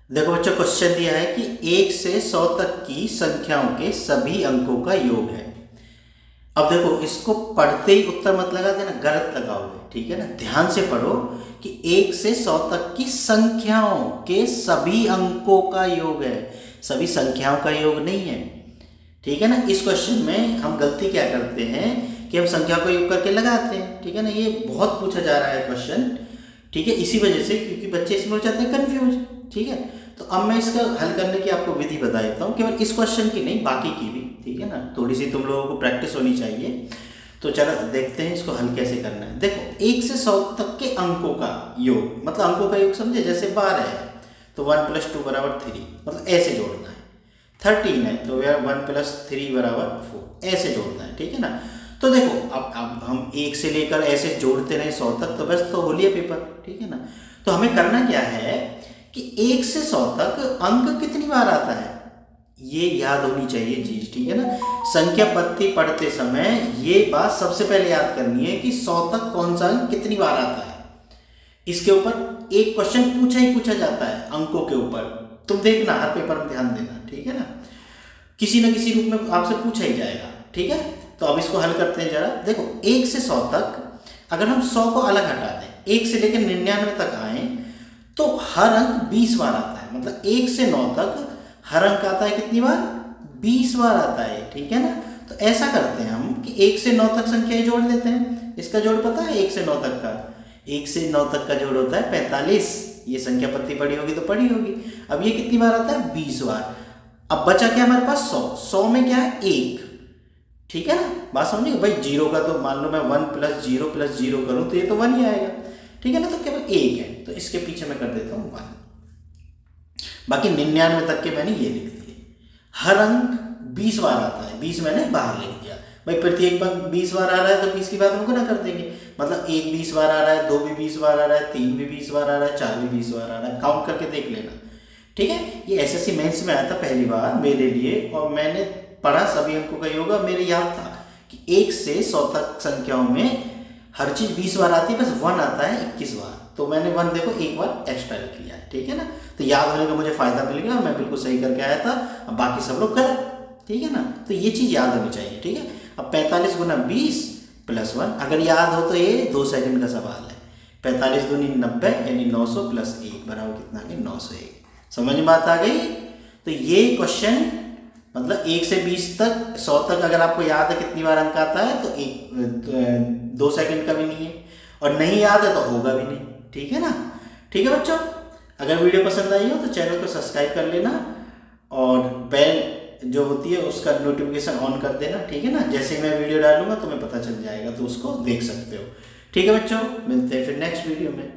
देखो बच्चों, क्वेश्चन दिया है कि 1 से 100 तक की संख्याओं के सभी अंकों का योग है। अब देखो, इसको पढ़ते ही उत्तर मत लगा देना, गलत लगाओगे, ठीक है ना। ध्यान से पढ़ो कि 1 से 100 तक की संख्याओं के सभी अंकों का योग है, सभी संख्याओं का योग नहीं है, ठीक है ना। इस क्वेश्चन में हम गलती क्या करते हैं कि हम संख्या को योग करके लगाते हैं, ठीक है ना। ये बहुत पूछा जा रहा है क्वेश्चन, ठीक है, इसी वजह से, क्योंकि बच्चे इसमें हो जाते हैं कंफ्यूज, ठीक है। तो अब मैं इसका हल करने की आपको विधि बता देता हूँ, केवल इस क्वेश्चन की नहीं, बाकी की भी, ठीक है ना। थोड़ी सी तुम लोगों को प्रैक्टिस होनी चाहिए। तो चलो देखते हैं इसको हल कैसे करना है। देखो, 1 से 100 तक के अंकों का योग, मतलब अंकों का योग समझे, जैसे 12 है तो 1 + 2 = 3, मतलब ऐसे जोड़ना है। 13 है तो 1 + 3 = 4, ऐसे जोड़ना है, ठीक है ना। तो देखो, अब हम 1 से लेकर ऐसे जोड़ते रहे 100 तक, तो बस तो हो लिया पेपर, ठीक है ना। तो हमें करना क्या है कि 1 से 100 तक अंक कितनी बार आता है, ये याद होनी चाहिए चीज, ठीक है ना। संख्या पत्ती पढ़ते समय ये बात सबसे पहले याद करनी है कि 100 तक कौन सा अंक कितनी बार आता है। इसके ऊपर एक क्वेश्चन पूछा ही पूछा जाता है अंकों के ऊपर, तुम देखना, हर पेपर में ध्यान देना, ठीक है ना। किसी न किसी रूप में आपसे पूछा ही जाएगा, ठीक है। तो अब इसको हल करते हैं जरा। देखो, 1 से 100 तक अगर हम 100 को अलग हटा दें, 1 से लेकर 99 तक आए, तो हर अंक 20 बार आता है। मतलब 1 से 9 तक हर अंक आता है कितनी बार, 20 बार आता है, ठीक है ना। तो ऐसा करते हैं हम कि 1 से 9 तक संख्याएं जोड़ देते हैं। इसका जोड़ पता है 1 से 9 तक का? 1 से 9 तक का जोड़ होता है 45। ये संख्या पत्ती पढ़ी होगी तो पढ़ी होगी। अब ये कितनी बार आता है, 20 बार। अब बचा क्या हमारे पास, 100। 100 में क्या है, 1, ठीक है ना। बात समझिए भाई, 0 का तो मान लो मैं 1 + 0 + 0 करूं तो ये तो 1 ही आएगा, ठीक है ना। तो केवल 1 है, तो इसके पीछे मैं कर देता हूं 1। बाकी 99 तक के मैंने ये लिख दिए। हर अंक 20 बार आता है, 20 मैंने बाहर लिख दिया भाई। प्रत्येक अंक 20 बार आ रहा है तो 20 की बात हम गुना कर देंगे। मतलब 1 20 बार आ रहा है, 2 भी 20 बार आ रहा है, 3 भी 20 बार आ रहा है, 4 भी 20 बार आ रहा है। काउंट करके देख लेना, ठीक है। ये एसएससी मेंस में आया था पहली बार मेरे लिए, और मैंने पढ़ा सभी अंकों का योग। मेरे याद था कि 1 से 100 तक संख्याओं में हर चीज 20 बार आती है, बस 1 आता है 21 बार। तो मैंने 1 देखो एक बार एक्स्ट्रा लिख लिया है, ठीक है ना। तो याद होने का मुझे फायदा मिल गया, मैं बिल्कुल सही करके आया था। अब बाकी सब लोग गलत, ठीक है ना। तो ये चीज याद होनी चाहिए, ठीक है। अब 45 × 20 + 1, अगर याद हो तो ये 2 सेकंड का सवाल है। 45 दूनी 90, यानी 900 + 1 बराबर कितना आ गया, 901। समझ में बात आ गई। तो ये क्वेश्चन मतलब 1 से 20 तक 100 तक अगर आपको याद है कितनी बार अंक आता है, तो 2 सेकंड का भी नहीं है, और नहीं याद है तो होगा भी नहीं, ठीक है ना। ठीक है बच्चों, अगर वीडियो पसंद आई हो तो चैनल को सब्सक्राइब कर लेना, और बेल जो होती है उसका नोटिफिकेशन ऑन कर देना, ठीक है ना। जैसे मैं वीडियो डालूंगा तुम्हें पता चल जाएगा, तो उसको देख सकते हो। ठीक है बच्चों, मिलते हैं फिर नेक्स्ट वीडियो में।